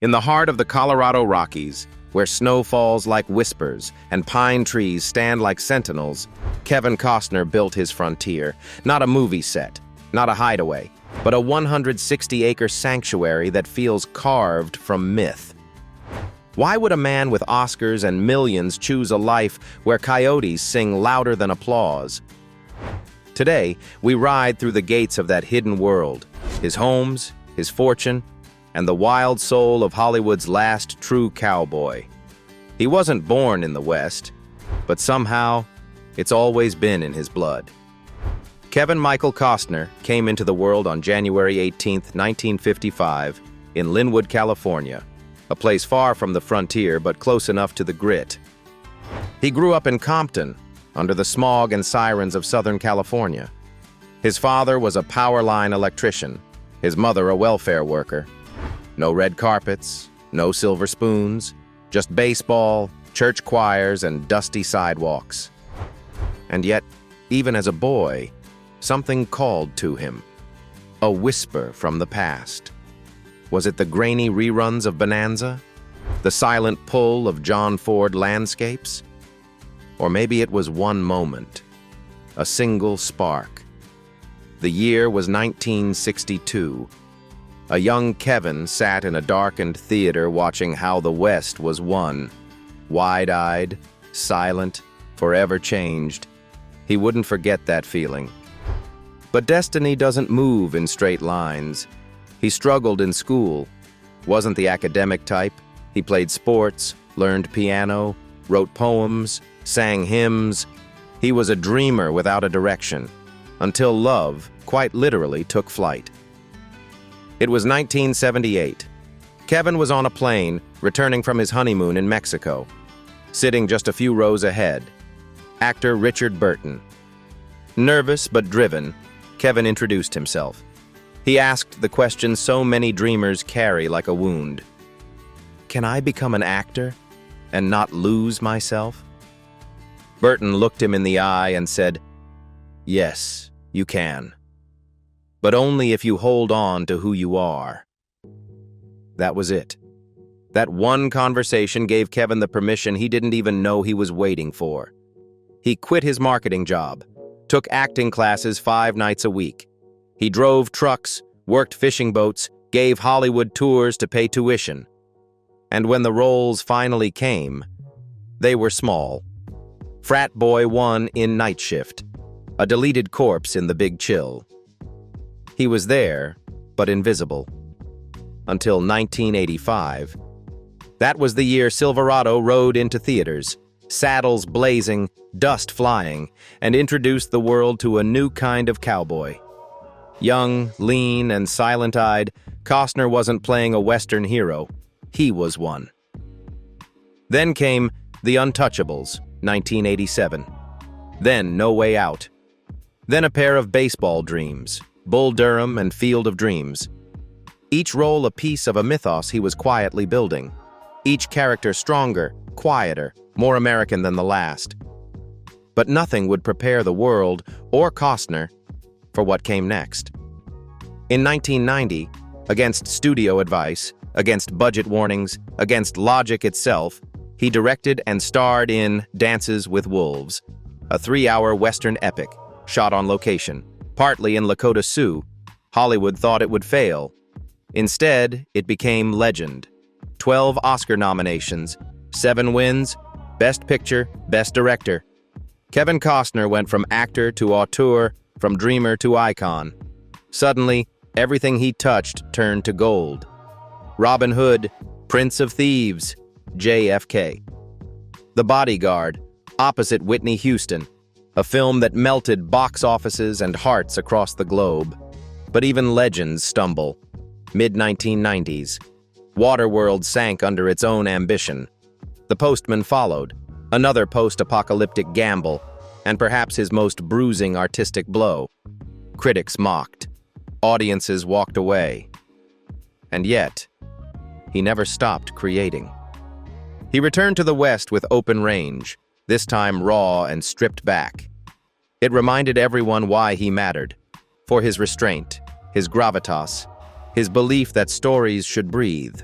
In the heart of the Colorado Rockies, where snow falls like whispers and pine trees stand like sentinels, Kevin Costner built his frontier. Not a movie set, not a hideaway, but a 160-acre sanctuary that feels carved from myth. Why would a man with Oscars and millions choose a life where coyotes sing louder than applause? Today, we ride through the gates of that hidden world, his homes, his fortune, and the wild soul of Hollywood's last true cowboy. He wasn't born in the West, but somehow, it's always been in his blood. Kevin Michael Costner came into the world on January 18, 1955, in Linwood, California, a place far from the frontier but close enough to the grit. He grew up in Compton, under the smog and sirens of Southern California. His father was a power line electrician, his mother a welfare worker. No red carpets, no silver spoons, just baseball, church choirs, and dusty sidewalks. And yet, even as a boy, something called to him. A whisper from the past. Was it the grainy reruns of Bonanza? The silent pull of John Ford landscapes? Or maybe it was one moment, a single spark. The year was 1962. A young Kevin sat in a darkened theater watching how the West was won. Wide-eyed, silent, forever changed. He wouldn't forget that feeling. But destiny doesn't move in straight lines. He struggled in school, wasn't the academic type. He played sports, learned piano, wrote poems, sang hymns. He was a dreamer without a direction, until love, quite literally, took flight. It was 1978. Kevin was on a plane, returning from his honeymoon in Mexico. Sitting just a few rows ahead, actor Richard Burton. Nervous but driven, Kevin introduced himself. He asked the question so many dreamers carry like a wound. Can I become an actor and not lose myself? Burton looked him in the eye and said, "Yes, you can. But only if you hold on to who you are." That was it. That one conversation gave Kevin the permission he didn't even know he was waiting for. He quit his marketing job, took acting classes 5 nights a week. He drove trucks, worked fishing boats, gave Hollywood tours to pay tuition. And when the roles finally came, they were small. Frat Boy 1 in Night Shift, a deleted corpse in The Big Chill. He was there, but invisible. Until 1985. That was the year Silverado rode into theaters, saddles blazing, dust flying, and introduced the world to a new kind of cowboy. Young, lean, and silent-eyed, Costner wasn't playing a Western hero. He was one. Then came The Untouchables, 1987. Then No Way Out. Then a pair of baseball dreams, Bull Durham and Field of Dreams. Each role a piece of a mythos he was quietly building. Each character stronger, quieter, more American than the last. But nothing would prepare the world, or Costner, for what came next. In 1990, against studio advice, against budget warnings, against logic itself, he directed and starred in Dances with Wolves, a 3-hour Western epic, shot on location, partly in Lakota Sioux. Hollywood thought it would fail. Instead, it became legend. 12 Oscar nominations, 7 wins, Best Picture, Best Director. Kevin Costner went from actor to auteur, from dreamer to icon. Suddenly, everything he touched turned to gold. Robin Hood, Prince of Thieves, JFK. The Bodyguard, opposite Whitney Houston, a film that melted box offices and hearts across the globe. But even legends stumble. Mid-1990s. Waterworld sank under its own ambition. The Postman followed, another post-apocalyptic gamble, and perhaps his most bruising artistic blow. Critics mocked. Audiences walked away. And yet, he never stopped creating. He returned to the West with Open Range, this time raw and stripped back. It reminded everyone why he mattered. For his restraint, his gravitas, his belief that stories should breathe.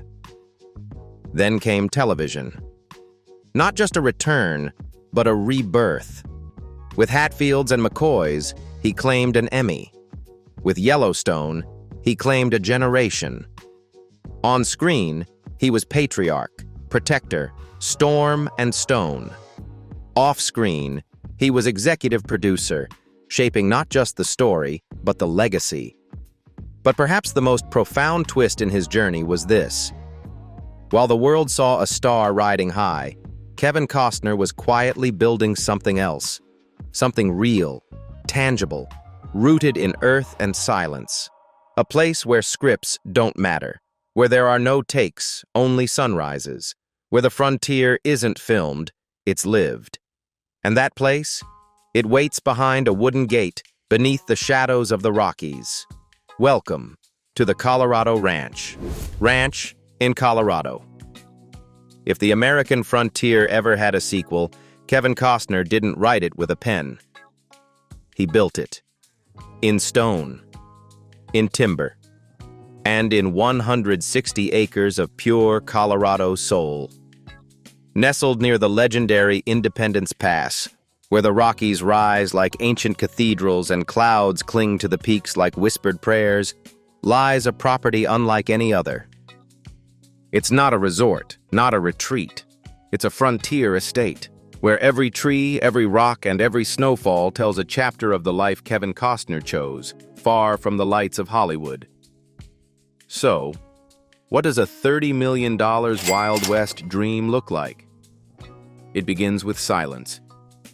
Then came television. Not just a return, but a rebirth. With Hatfields and McCoys, he claimed an Emmy. With Yellowstone, he claimed a generation. On screen, he was patriarch, protector, storm and stone. Off-screen, he was executive producer, shaping not just the story, but the legacy. But perhaps the most profound twist in his journey was this. While the world saw a star riding high, Kevin Costner was quietly building something else. Something real, tangible, rooted in earth and silence. A place where scripts don't matter, where there are no takes, only sunrises, where the frontier isn't filmed, it's lived. And that place? It waits behind a wooden gate beneath the shadows of the Rockies. Welcome to the Colorado Ranch. Ranch in Colorado. If the American frontier ever had a sequel, Kevin Costner didn't write it with a pen. He built it. In stone. In timber. And in 160 acres of pure Colorado soul. Nestled near the legendary Independence Pass, where the Rockies rise like ancient cathedrals and clouds cling to the peaks like whispered prayers, lies a property unlike any other. It's not a resort, not a retreat. It's a frontier estate, where every tree, every rock, and every snowfall tells a chapter of the life Kevin Costner chose, far from the lights of Hollywood. So, what does a $30 million Wild West dream look like? It begins with silence,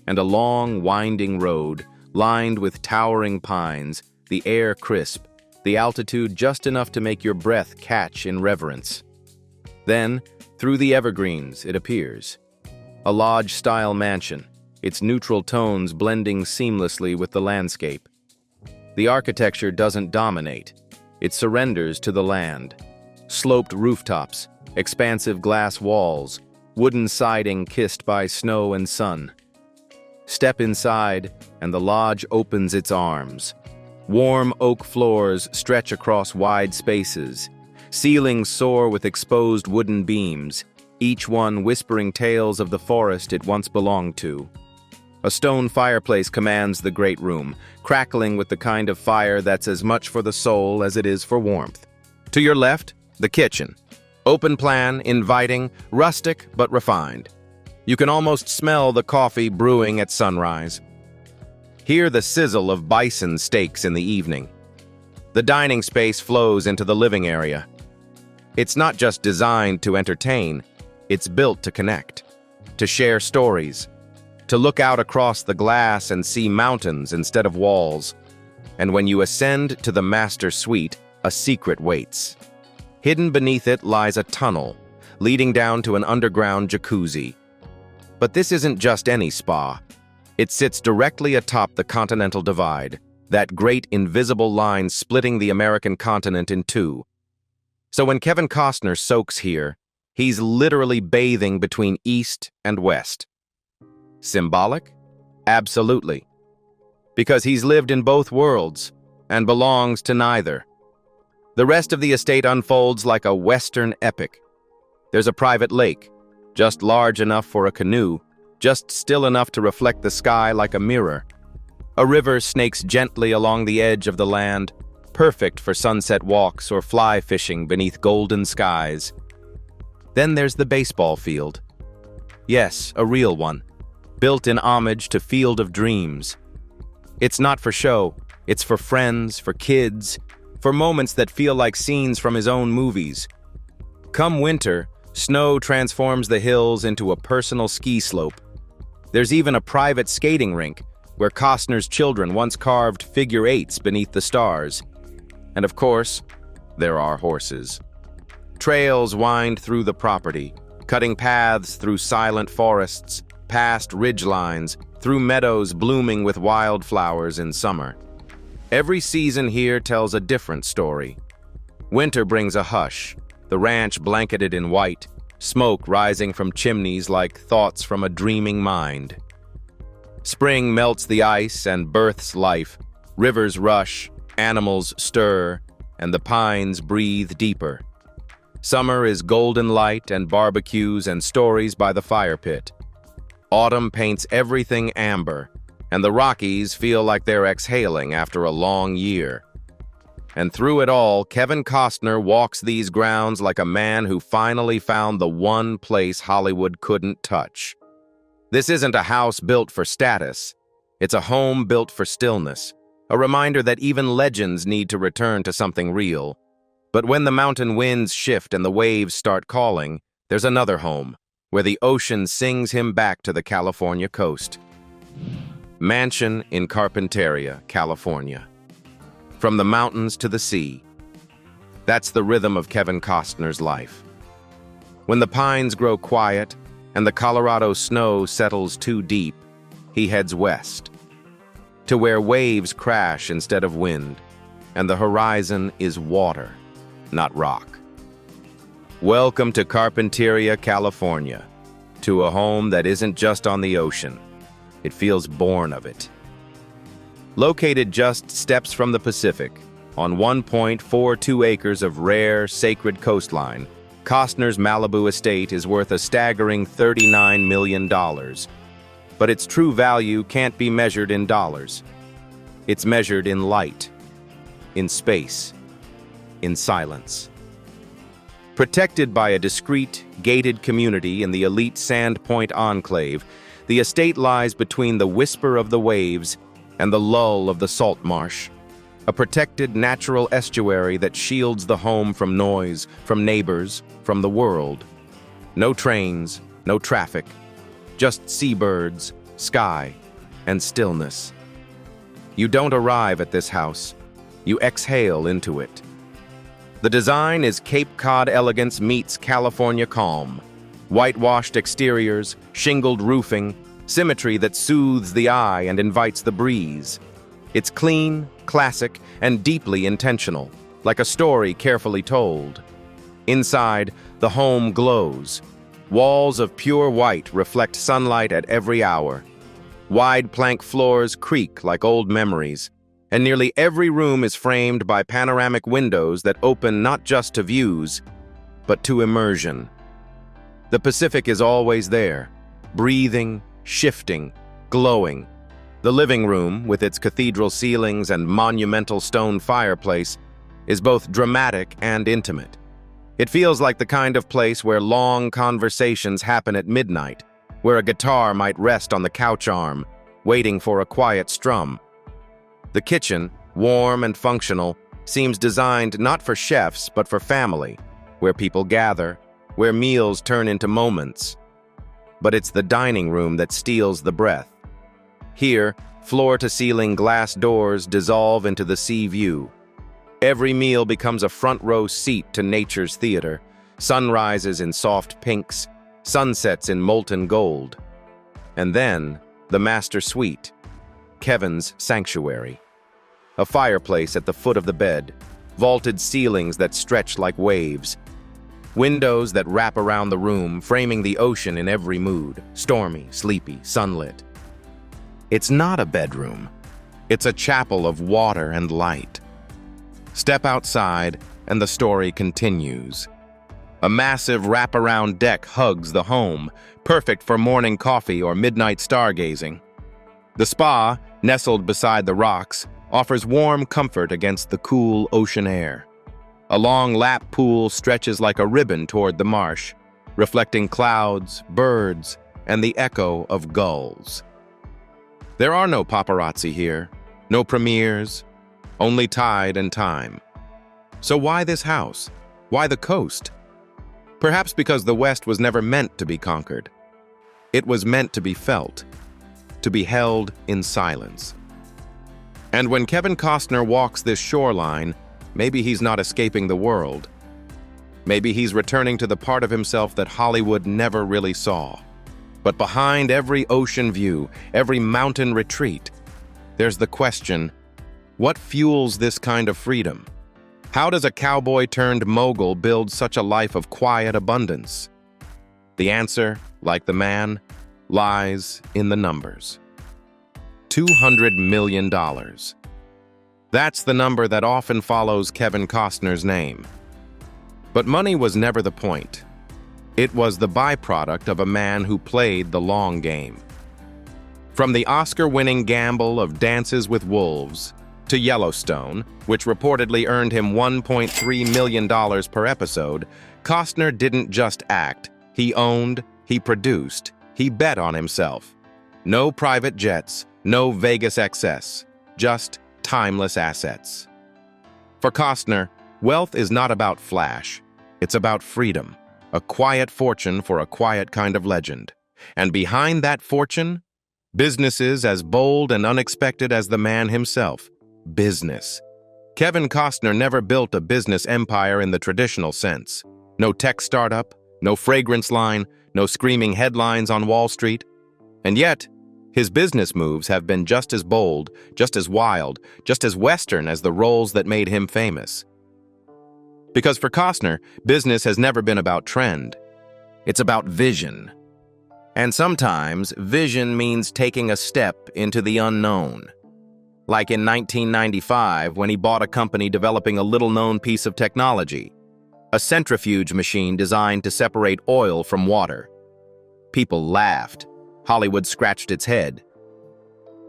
and a long, winding road, lined with towering pines, the air crisp, the altitude just enough to make your breath catch in reverence. Then, through the evergreens, it appears. A lodge-style mansion, its neutral tones blending seamlessly with the landscape. The architecture doesn't dominate. It surrenders to the land. Sloped rooftops, expansive glass walls, wooden siding kissed by snow and sun. Step inside, and the lodge opens its arms. Warm oak floors stretch across wide spaces. Ceilings soar with exposed wooden beams, each one whispering tales of the forest it once belonged to. A stone fireplace commands the great room, crackling with the kind of fire that's as much for the soul as it is for warmth. To your left, the kitchen. Open plan, inviting, rustic but refined. You can almost smell the coffee brewing at sunrise. Hear the sizzle of bison steaks in the evening. The dining space flows into the living area. It's not just designed to entertain, it's built to connect, to share stories, to look out across the glass and see mountains instead of walls. And when you ascend to the master suite, a secret waits. Hidden beneath it lies a tunnel, leading down to an underground jacuzzi. But this isn't just any spa. It sits directly atop the Continental Divide, that great invisible line splitting the American continent in two. So when Kevin Costner soaks here, he's literally bathing between East and West. Symbolic? Absolutely. Because he's lived in both worlds and belongs to neither. The rest of the estate unfolds like a Western epic. There's a private lake, just large enough for a canoe, just still enough to reflect the sky like a mirror. A river snakes gently along the edge of the land, perfect for sunset walks or fly fishing beneath golden skies. Then there's the baseball field. Yes, a real one, built in homage to Field of Dreams. It's not for show, it's for friends, for kids, for moments that feel like scenes from his own movies. Come winter, snow transforms the hills into a personal ski slope. There's even a private skating rink, where Costner's children once carved figure eights beneath the stars. And of course, there are horses. Trails wind through the property, cutting paths through silent forests, past ridgelines, through meadows blooming with wildflowers in summer. Every season here tells a different story. Winter brings a hush, the ranch blanketed in white, smoke rising from chimneys like thoughts from a dreaming mind. Spring melts the ice and births life. Rivers rush, animals stir, and the pines breathe deeper. Summer is golden light and barbecues and stories by the fire pit. Autumn paints everything amber, and the Rockies feel like they're exhaling after a long year. And through it all, Kevin Costner walks these grounds like a man who finally found the one place Hollywood couldn't touch. This isn't a house built for status. It's a home built for stillness, a reminder that even legends need to return to something real. But when the mountain winds shift and the waves start calling, there's another home, where the ocean sings him back to the California coast. Mansion in Carpinteria, California. From the mountains to the sea. That's the rhythm of Kevin Costner's life. When the pines grow quiet and the Colorado snow settles too deep, he heads west, to where waves crash instead of wind, and the horizon is water, not rock. Welcome to Carpinteria, California, to a home that isn't just on the ocean. It feels born of it. Located just steps from the Pacific, on 1.42 acres of rare, sacred coastline, Costner's Malibu estate is worth a staggering $39 million. But its true value can't be measured in dollars. It's measured in light, in space, in silence. Protected by a discreet, gated community in the elite Sandpoint enclave, the estate lies between the whisper of the waves and the lull of the salt marsh, a protected natural estuary that shields the home from noise, from neighbors, from the world. No trains, no traffic, just seabirds, sky, and stillness. You don't arrive at this house, you exhale into it. The design is Cape Cod elegance meets California calm. Whitewashed exteriors, shingled roofing, symmetry that soothes the eye and invites the breeze. It's clean, classic, and deeply intentional, like a story carefully told. Inside, the home glows. Walls of pure white reflect sunlight at every hour. Wide plank floors creak like old memories, and nearly every room is framed by panoramic windows that open not just to views, but to immersion. The Pacific is always there, breathing, shifting, glowing. The living room, with its cathedral ceilings and monumental stone fireplace, is both dramatic and intimate. It feels like the kind of place where long conversations happen at midnight, where a guitar might rest on the couch arm, waiting for a quiet strum. The kitchen, warm and functional, seems designed not for chefs but for family, where people gather, where meals turn into moments. But it's the dining room that steals the breath. Here, floor-to-ceiling glass doors dissolve into the sea view. Every meal becomes a front-row seat to nature's theater, sunrises in soft pinks, sunsets in molten gold. And then, the master suite, Kevin's sanctuary. A fireplace at the foot of the bed, vaulted ceilings that stretch like waves, windows that wrap around the room, framing the ocean in every mood, stormy, sleepy, sunlit. It's not a bedroom. It's a chapel of water and light. Step outside, and the story continues. A massive wraparound deck hugs the home, perfect for morning coffee or midnight stargazing. The spa, nestled beside the rocks, offers warm comfort against the cool ocean air. A long lap pool stretches like a ribbon toward the marsh, reflecting clouds, birds, and the echo of gulls. There are no paparazzi here, no premieres, only tide and time. So why this house? Why the coast? Perhaps because the West was never meant to be conquered. It was meant to be felt, to be held in silence. And when Kevin Costner walks this shoreline, maybe he's not escaping the world. Maybe he's returning to the part of himself that Hollywood never really saw. But behind every ocean view, every mountain retreat, there's the question, what fuels this kind of freedom? How does a cowboy-turned-mogul build such a life of quiet abundance? The answer, like the man, lies in the numbers. $200 million. That's the number that often follows Kevin Costner's name. But money was never the point. It was the byproduct of a man who played the long game. From the Oscar-winning gamble of Dances with Wolves to Yellowstone, which reportedly earned him $1.3 million per episode, Costner didn't just act. He owned, he produced, he bet on himself. No private jets, no Vegas excess, just timeless assets. For Costner, wealth is not about flash. It's about freedom, a quiet fortune for a quiet kind of legend. And behind that fortune, businesses as bold and unexpected as the man himself. Business. Kevin Costner never built a business empire in the traditional sense. No tech startup, no fragrance line, no screaming headlines on Wall Street. And yet, his business moves have been just as bold, just as wild, just as Western as the roles that made him famous. Because for Costner, business has never been about trend. It's about vision. And sometimes, vision means taking a step into the unknown. Like in 1995, when he bought a company developing a little-known piece of technology, a centrifuge machine designed to separate oil from water. People laughed. Hollywood scratched its head.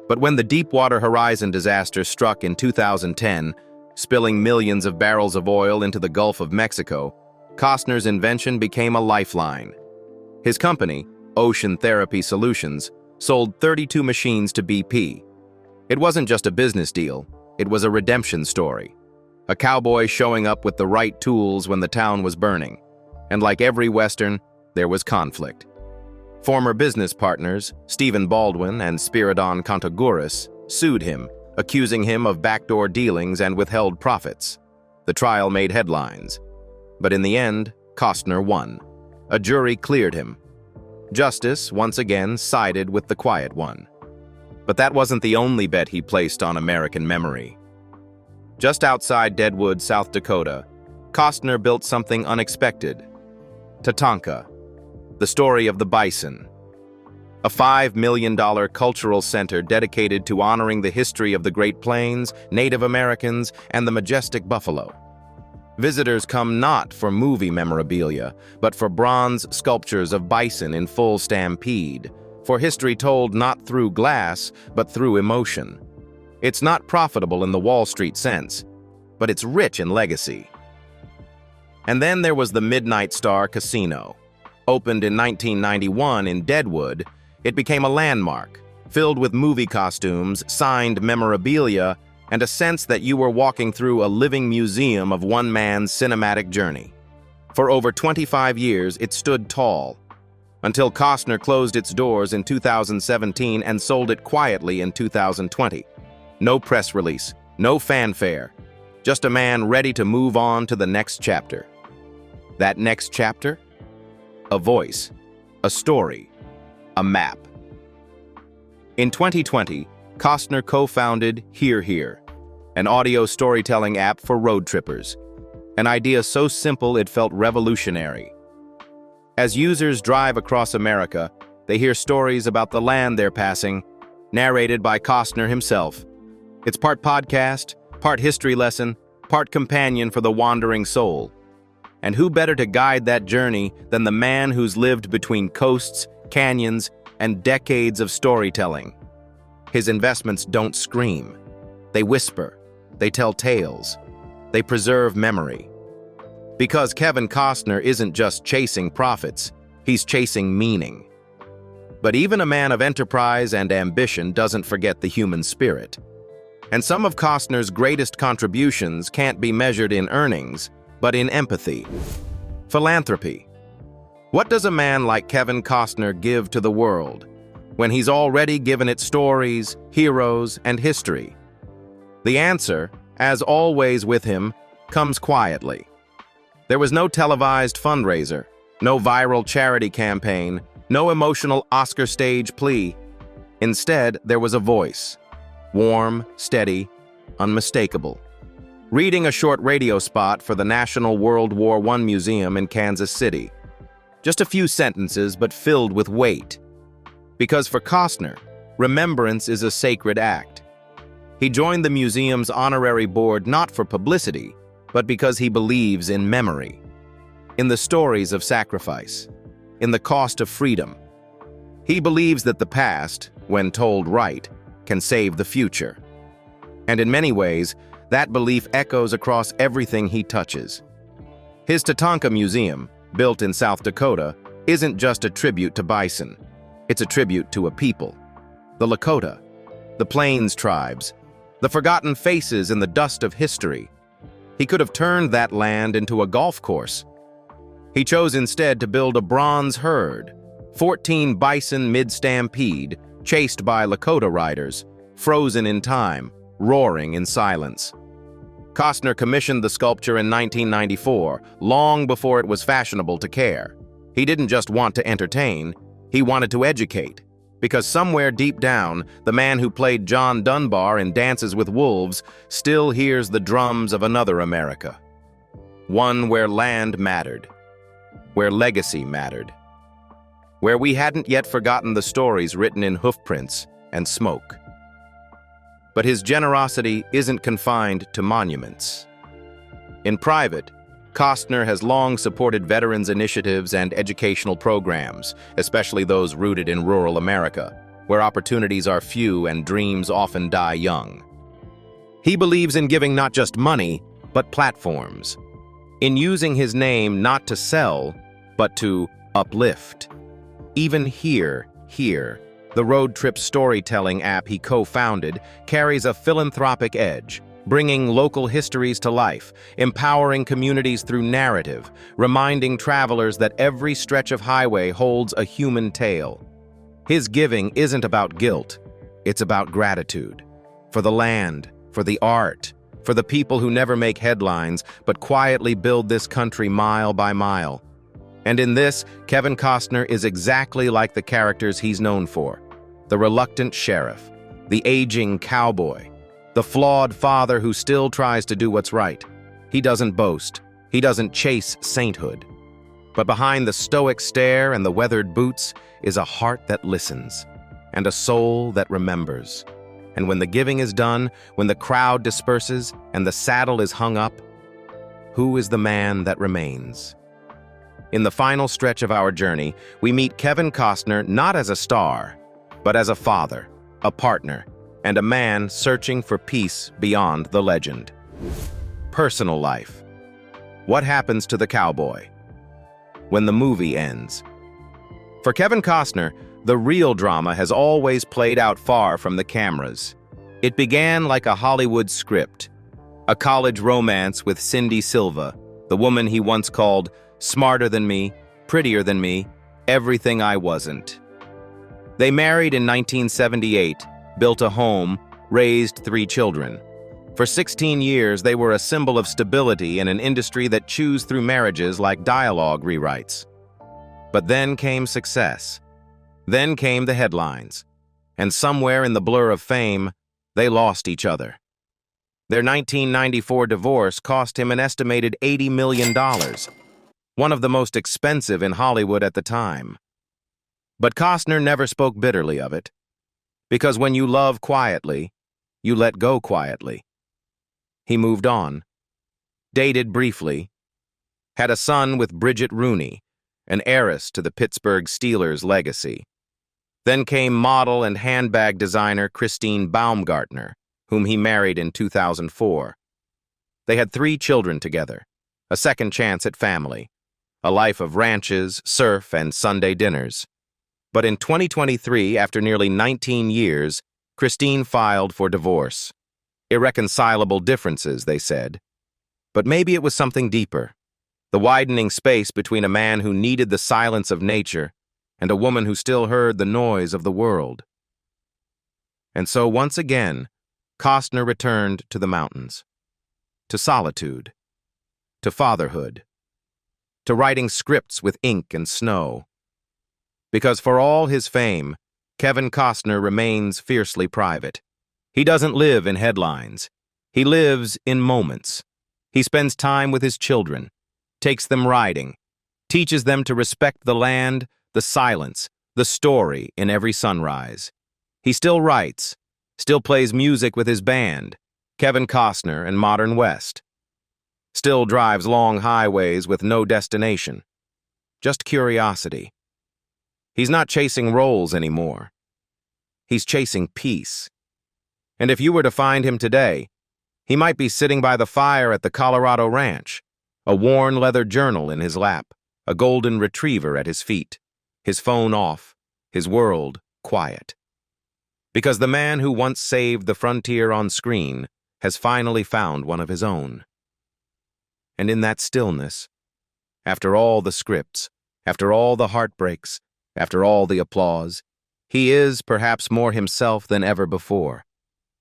But when the Deepwater Horizon disaster struck in 2010, spilling millions of barrels of oil into the Gulf of Mexico, Costner's invention became a lifeline. His company, Ocean Therapy Solutions, sold 32 machines to BP. It wasn't just a business deal, it was a redemption story. A cowboy showing up with the right tools when the town was burning. And like every Western, there was conflict. Former business partners, Stephen Baldwin and Spiridon Contagouris, sued him, accusing him of backdoor dealings and withheld profits. The trial made headlines. But in the end, Costner won. A jury cleared him. Justice, once again, sided with the quiet one. But that wasn't the only bet he placed on American memory. Just outside Deadwood, South Dakota, Costner built something unexpected. Tatanka, the story of the bison. A $5 million cultural center dedicated to honoring the history of the Great Plains, Native Americans, and the majestic buffalo. Visitors come not for movie memorabilia, but for bronze sculptures of bison in full stampede, for history told not through glass, but through emotion. It's not profitable in the Wall Street sense, but it's rich in legacy. And then there was the Midnight Star Casino. Opened in 1991 in Deadwood, it became a landmark, filled with movie costumes, signed memorabilia, and a sense that you were walking through a living museum of one man's cinematic journey. For over 25 years, it stood tall, until Costner closed its doors in 2017 and sold it quietly in 2020. No press release, no fanfare, just a man ready to move on to the next chapter. That next chapter? A voice, a story, a map. In 2020, Costner co-founded Hear Here, an audio storytelling app for road trippers, an idea so simple it felt revolutionary. As users drive across America, they hear stories about the land they're passing, narrated by Costner himself. It's part podcast, part history lesson, part companion for the wandering soul. And who better to guide that journey than the man who's lived between coasts, canyons, and decades of storytelling? His investments don't scream. They whisper. They tell tales. They preserve memory. Because Kevin Costner isn't just chasing profits, he's chasing meaning. But even a man of enterprise and ambition doesn't forget the human spirit. And some of Costner's greatest contributions can't be measured in earnings, but in empathy. Philanthropy. What does a man like Kevin Costner give to the world when he's already given it stories, heroes, and history? The answer, as always with him, comes quietly. There was no televised fundraiser, no viral charity campaign, no emotional Oscar stage plea. Instead, there was a voice. Warm, steady, unmistakable. Reading a short radio spot for the National World War I Museum in Kansas City. Just a few sentences, but filled with weight. Because for Costner, remembrance is a sacred act. He joined the museum's honorary board not for publicity, but because he believes in memory. in the stories of sacrifice, in the cost of freedom. He believes that the past, when told right, can save the future. And in many ways, that belief echoes across everything he touches. His Tatanka Museum, built in South Dakota, isn't just a tribute to bison. It's a tribute to a people. The Lakota, the Plains tribes, the forgotten faces in the dust of history. He could have turned that land into a golf course. He chose instead to build a bronze herd, 14 bison mid-stampede, chased by Lakota riders, frozen in time, roaring in silence. Costner commissioned the sculpture in 1994, long before it was fashionable to care. He didn't just want to entertain, he wanted to educate. Because somewhere deep down, the man who played John Dunbar in Dances with Wolves still hears the drums of another America. One where land mattered, where legacy mattered, where we hadn't yet forgotten the stories written in hoofprints and smoke. But his generosity isn't confined to monuments. In private, Costner has long supported veterans' initiatives and educational programs, especially those rooted in rural America, where opportunities are few and dreams often die young. He believes in giving not just money, but platforms, in using his name not to sell, but to uplift. Even here, the road trip storytelling app he co-founded carries a philanthropic edge, bringing local histories to life, empowering communities through narrative, reminding travelers that every stretch of highway holds a human tale. His giving isn't about guilt, it's about gratitude. For the land, for the art, for the people who never make headlines, but quietly build this country mile by mile. And in this, Kevin Costner is exactly like the characters he's known for. The reluctant sheriff, the aging cowboy, the flawed father who still tries to do what's right. He doesn't boast. He doesn't chase sainthood. But behind the stoic stare and the weathered boots is a heart that listens, and a soul that remembers. And when the giving is done, when the crowd disperses and the saddle is hung up, who is the man that remains? In the final stretch of our journey, we meet Kevin Costner not as a star, but as a father, a partner, and a man searching for peace beyond the legend. Personal life. What happens to the cowboy when the movie ends? For Kevin Costner, the real drama has always played out far from the cameras. It began like a Hollywood script, a college romance with Cindy Silva, the woman he once called smarter than me, prettier than me, everything I wasn't. They married in 1978, built a home, raised 3 children. For 16 years, they were a symbol of stability in an industry that chews through marriages like dialogue rewrites. But then came success. Then came the headlines. And somewhere in the blur of fame, they lost each other. Their 1994 divorce cost him an estimated $80 million, one of the most expensive in Hollywood at the time. But Costner never spoke bitterly of it, because when you love quietly, you let go quietly. He moved on, dated briefly, had a son with Bridget Rooney, an heiress to the Pittsburgh Steelers' legacy. Then came model and handbag designer Christine Baumgartner, whom he married in 2004. They had 3 children together, a second chance at family, a life of ranches, surf, and Sunday dinners. But in 2023, after nearly 19 years, Christine filed for divorce. Irreconcilable differences, they said. But maybe it was something deeper. The widening space between a man who needed the silence of nature and a woman who still heard the noise of the world. And so once again, Costner returned to the mountains, to solitude, to fatherhood, to writing scripts with ink and snow. Because for all his fame, Kevin Costner remains fiercely private. He doesn't live in headlines. He lives in moments. He spends time with his children, takes them riding, teaches them to respect the land, the silence, the story in every sunrise. He still writes, still plays music with his band, Kevin Costner and Modern West. Still drives long highways with no destination. Just curiosity. He's not chasing roles anymore. He's chasing peace. And if you were to find him today, he might be sitting by the fire at the Colorado ranch, a worn leather journal in his lap, a golden retriever at his feet, his phone off, his world quiet. Because the man who once saved the frontier on screen has finally found one of his own. And in that stillness, after all the scripts, after all the heartbreaks, after all the applause, he is perhaps more himself than ever before.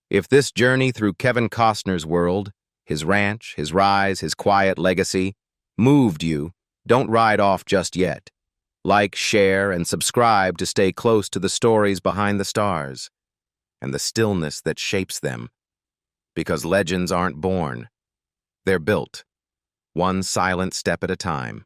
If this journey through Kevin Costner's world, his ranch, his rise, his quiet legacy, moved you, don't ride off just yet. Like, share, and subscribe to stay close to the stories behind the stars and the stillness that shapes them. Because legends aren't born. They're built, one silent step at a time.